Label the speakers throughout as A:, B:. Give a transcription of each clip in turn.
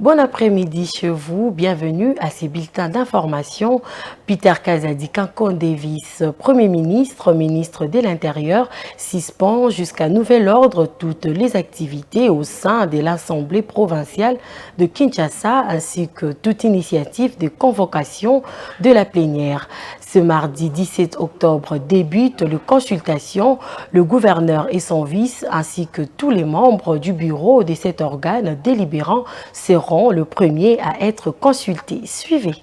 A: Bon après-midi chez vous, bienvenue à ces bulletins d'information. Peter Kazadi Kankon Davis, Premier ministre, ministre de l'Intérieur, suspend jusqu'à nouvel ordre toutes les activités au sein de l'Assemblée provinciale de Kinshasa ainsi que toute initiative de convocation de la plénière. Ce mardi 17 octobre débute les consultations. Le gouverneur et son vice ainsi que tous les membres du bureau de cet organe délibérant seront le premier à être consultés. Suivez.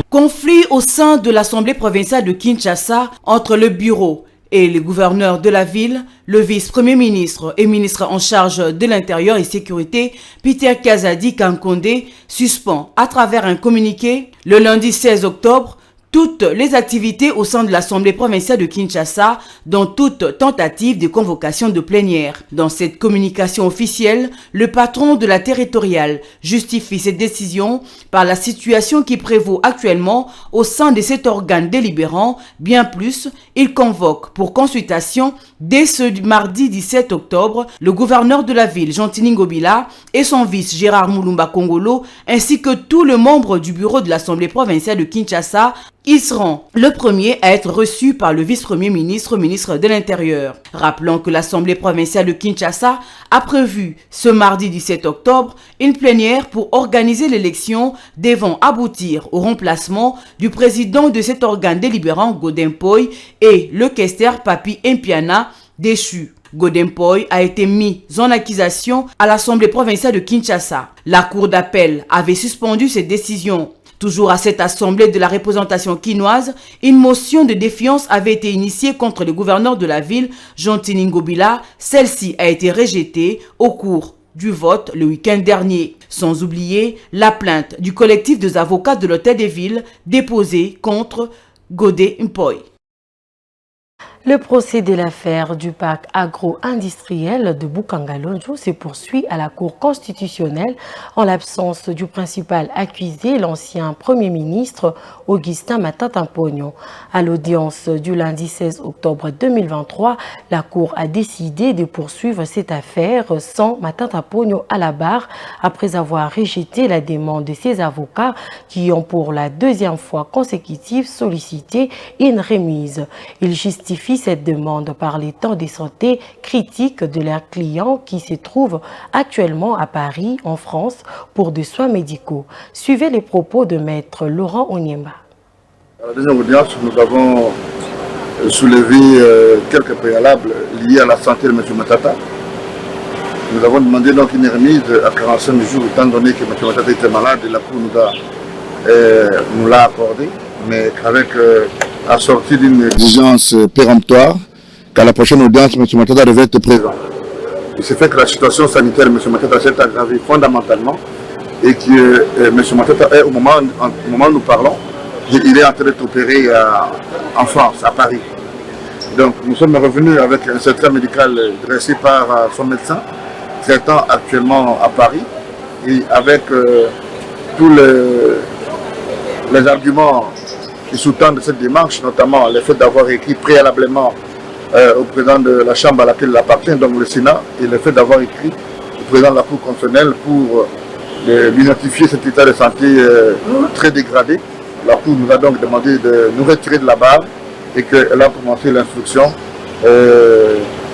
B: Conflit au sein de l'Assemblée provinciale de Kinshasa entre le bureau et le gouverneur de la ville, le vice-premier ministre et ministre en charge de l'Intérieur et Sécurité, Peter Kazadi Kankonde, suspend à travers un communiqué le lundi 16 octobre toutes les activités au sein de l'Assemblée provinciale de Kinshasa, dont toute tentative de convocation de plénière. Dans cette communication officielle, le patron de la territoriale justifie cette décision par la situation qui prévaut actuellement au sein de cet organe délibérant. Bien plus, il convoque pour consultation dès ce mardi 17 octobre le gouverneur de la ville, Jean-Tini Ngobila, et son vice Gérard Moulumba Kongolo, ainsi que tous les membres du bureau de l'Assemblée provinciale de Kinshasa. Ils seront le premier à être reçus par le vice-premier ministre, ministre de l'Intérieur. Rappelons que l'Assemblée provinciale de Kinshasa a prévu ce mardi 17 octobre une plénière pour organiser l'élection devant aboutir au remplacement du président de cet organe délibérant, Godin Poy, et le questeur Papi Mpiana, déchu. Godin Poy a été mis en accusation à l'Assemblée provinciale de Kinshasa. La Cour d'appel avait suspendu cette décision. Toujours à cette assemblée de la représentation quinoise, une motion de défiance avait été initiée contre le gouverneur de la ville, Jean-Tini Ngobila. Celle-ci a été rejetée au cours du vote le week-end dernier. Sans oublier la plainte du collectif des avocats de l'Hôtel des Villes déposée contre Godin Mpoy.
A: Le procès de l'affaire du parc agro-industriel de Bukangalonjo se poursuit à la Cour constitutionnelle en l'absence du principal accusé, l'ancien Premier ministre Augustin Matata Ponyo. À l'audience du lundi 16 octobre 2023, la Cour a décidé de poursuivre cette affaire sans Matata Ponyo à la barre après avoir rejeté la demande de ses avocats qui ont pour la deuxième fois consécutive sollicité une remise. Il justifie cette demande par l'état de santé critique de leurs clients qui se trouvent actuellement à Paris, en France, pour des soins médicaux. Suivez les propos de maître Laurent Onyemba.
C: À la deuxième audience, nous avons soulevé quelques préalables liés à la santé de M. Matata. Nous avons demandé donc une remise à 45 jours, étant donné que M. Matata était malade et la Cour nous l'a accordé, mais qu'avec assorti d'une exigence péremptoire qu'à la prochaine audience, M. Matata devait être présent. Il s'est fait que la situation sanitaire de M. Matata s'est aggravée fondamentalement et que M. Matata est, au moment où nous parlons, il est en train d'être opéré en France, à Paris. Donc nous sommes revenus avec un certificat médical dressé par son médecin, traitant actuellement à Paris, et avec tous les arguments qui sous-tendent cette démarche, notamment le fait d'avoir écrit préalablement au président de la Chambre à laquelle il appartient, donc le Sénat, et le fait d'avoir écrit au président de la Cour constitutionnelle pour lui notifier cet état de santé très dégradé. La Cour nous a donc demandé de nous retirer de la barre et qu'elle a commencé l'instruction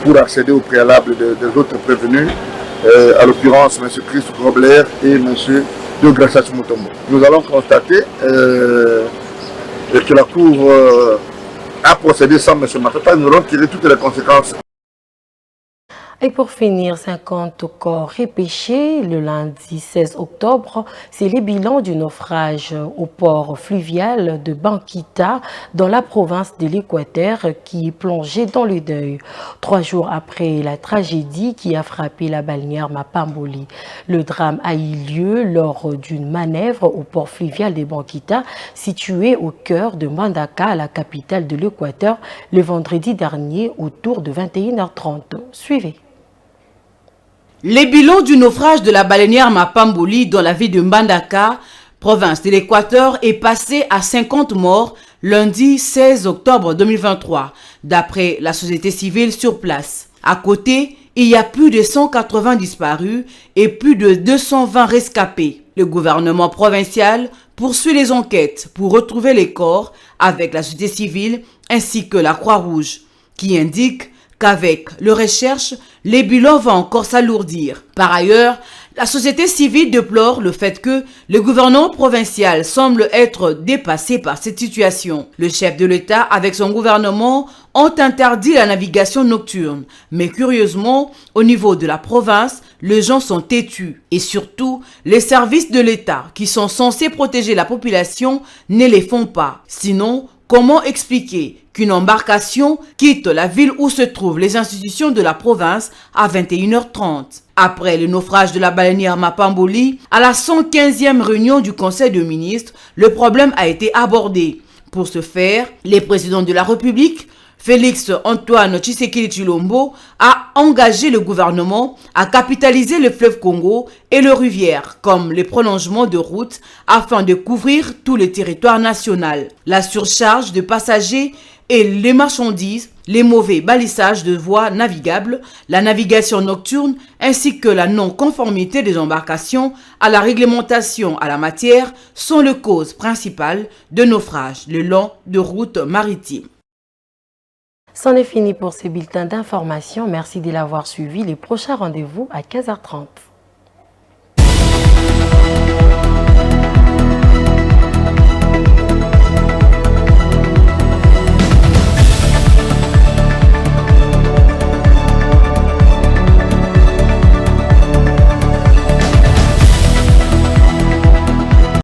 C: pour accéder au préalable des autres prévenus, à l'occurrence M. Chris Grobler et M. Deogracias Mutombo. Nous allons constater que la Cour a procédé sans M. Matata. Nous allons tirer toutes les conséquences.
A: Et pour finir, 50 corps repêchés le lundi 16 octobre. C'est le bilan du naufrage au port fluvial de Bankita dans la province de l'Équateur qui est plongé dans le deuil. 3 jours après la tragédie qui a frappé la balnéaire Mapamboli. Le drame a eu lieu lors d'une manœuvre au port fluvial de Bankita situé au cœur de Mbandaka, la capitale de l'Équateur, le vendredi dernier autour de 21h30. Suivez.
B: Les bilans du naufrage de la baleinière Mapamboli dans la ville de Mbandaka, province de l'Équateur, est passé à 50 morts lundi 16 octobre 2023, d'après la société civile sur place. À côté, il y a plus de 180 disparus et plus de 220 rescapés. Le gouvernement provincial poursuit les enquêtes pour retrouver les corps avec la société civile ainsi que la Croix-Rouge, qui indique qu'avec les recherches, les bilans vont encore s'alourdir. Par ailleurs, la société civile déplore le fait que le gouvernement provincial semble être dépassé par cette situation. Le chef de l'État, avec son gouvernement, ont interdit la navigation nocturne. Mais curieusement, au niveau de la province, les gens sont têtus. Et surtout, les services de l'État, qui sont censés protéger la population, ne les font pas. Sinon, comment expliquer qu'une embarcation quitte la ville où se trouvent les institutions de la province à 21h30? Après le naufrage de la baleinière Mapamboli, à la 115e réunion du Conseil de ministres, le problème a été abordé. Pour ce faire, le président de la République, Félix Antoine Tshisekedi Tshilombo, a engagé le gouvernement à capitaliser le fleuve Congo et le rivière comme les prolongements de routes afin de couvrir tout le territoire national. La surcharge de passagers et les marchandises, les mauvais balissages de voies navigables, la navigation nocturne ainsi que la non-conformité des embarcations à la réglementation à la matière sont les causes principales de naufrages le long de routes maritimes.
A: C'en est fini pour ces bulletins d'information. Merci de l'avoir suivi. Les prochains rendez-vous à 15h30.